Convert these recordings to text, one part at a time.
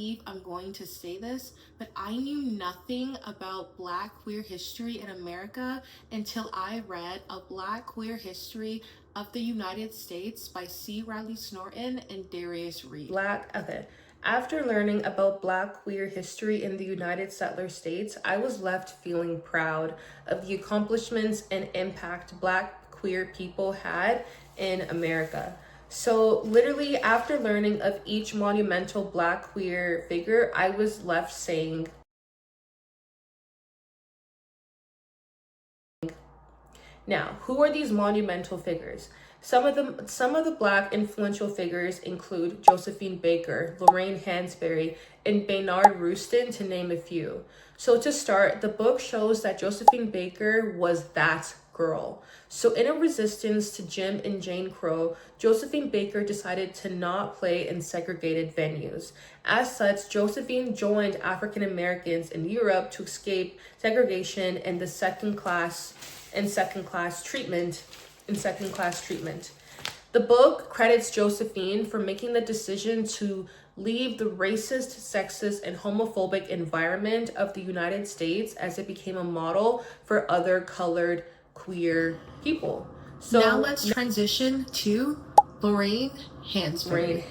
believe I'm going to say this, but I knew nothing about Black queer history in America until I read A Black Queer History of the United States by C. Riley Snorton and Darius Reed. After learning about Black queer history in the United Settler States, I was left feeling proud of the accomplishments and impact Black queer people had in America. So literally after learning of each monumental Black queer figure, I was left saying, now, who are these monumental figures? Some of the Black influential figures include Josephine Baker, Lorraine Hansberry, and Bayard Rustin, to name a few. So to start, the book shows that Josephine Baker was that girl. So in a resistance to Jim and Jane Crow, Josephine Baker decided to not play in segregated venues. As such, Josephine joined African Americans in Europe to escape segregation and the second class treatment. The book credits Josephine for making the decision to leave the racist, sexist, and homophobic environment of the United States as it became a model for other colored queer people. So now let's transition to Lorraine Hansberry.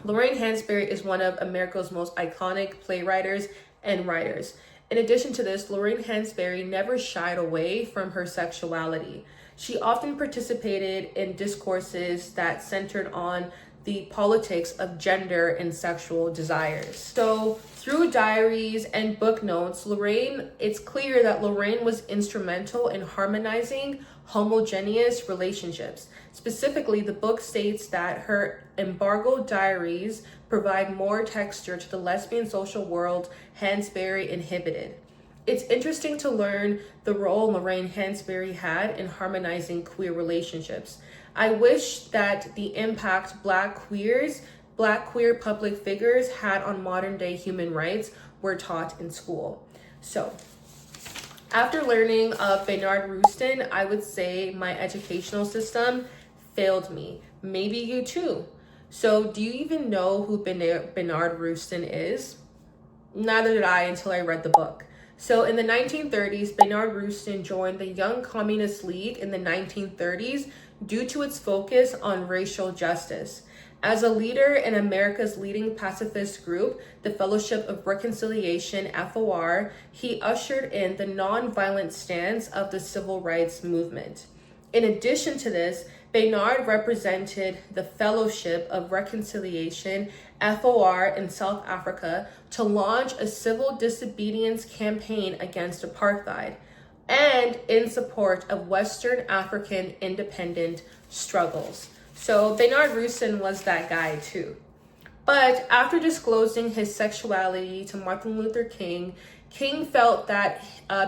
Lorraine Hansberry is one of America's most iconic playwrights and writers. In addition to this, Lorraine Hansberry never shied away from her sexuality. She often participated in discourses that centered on the politics of gender and sexual desires. So through diaries and book notes, it's clear that Lorraine was instrumental in harmonizing homogeneous relationships. Specifically, the book states that her embargoed diaries provide more texture to the lesbian social world Hansberry inhibited. It's interesting to learn the role Lorraine Hansberry had in harmonizing queer relationships. I wish that the impact Black queer public figures had on modern day human rights were taught in school. So, after learning of Bayard Rustin, I would say my educational system failed me. Maybe you too. So, do you even know who Bayard Rustin is? Neither did I until I read the book. So in the 1930s, Bayard Rustin joined the Young Communist League in the 1930s due to its focus on racial justice. As a leader in America's leading pacifist group, the Fellowship of Reconciliation, FOR, he ushered in the nonviolent stance of the civil rights movement. In addition to this, Bayard represented the Fellowship of Reconciliation, FOR, in South Africa to launch a civil disobedience campaign against apartheid and in support of Western African independent struggles. So Bayard Rustin was that guy too. But after disclosing his sexuality to Martin Luther King, King felt that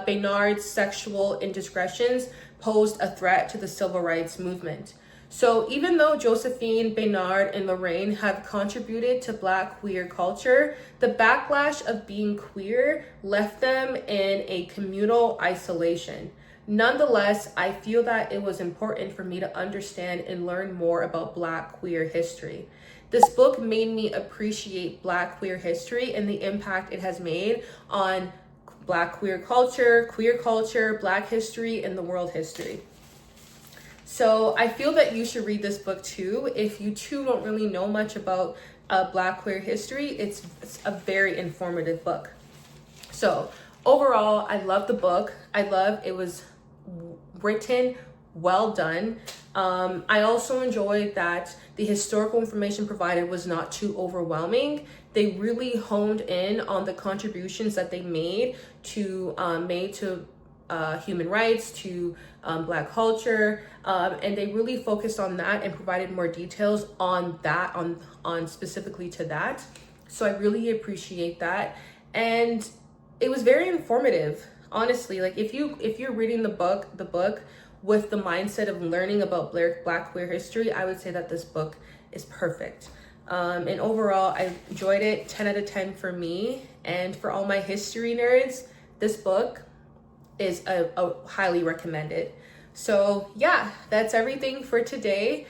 Bayard's sexual indiscretions posed a threat to the civil rights movement. So even though Josephine, Bayard, and Lorraine have contributed to Black queer culture, the backlash of being queer left them in a communal isolation. Nonetheless, I feel that it was important for me to understand and learn more about Black queer history. This book made me appreciate Black queer history and the impact it has made on Black queer culture, Black history, and the world history. So I feel that you should read this book too. If you too don't really know much about Black queer history, it's a very informative book. So overall, I love the book. It was written well done. I also enjoyed that the historical information provided was not too overwhelming. They really honed in on the contributions that they made to human rights, to Black culture, and they really focused on that and provided more details on that, on specifically to that. So I really appreciate that, and it was very informative. Honestly, like if you're reading the book with the mindset of learning about Black queer history, I would say that this book is perfect. And overall, I enjoyed it. 10 out of 10 for me. And for all my history nerds, this book is a highly recommended. So yeah, that's everything for today.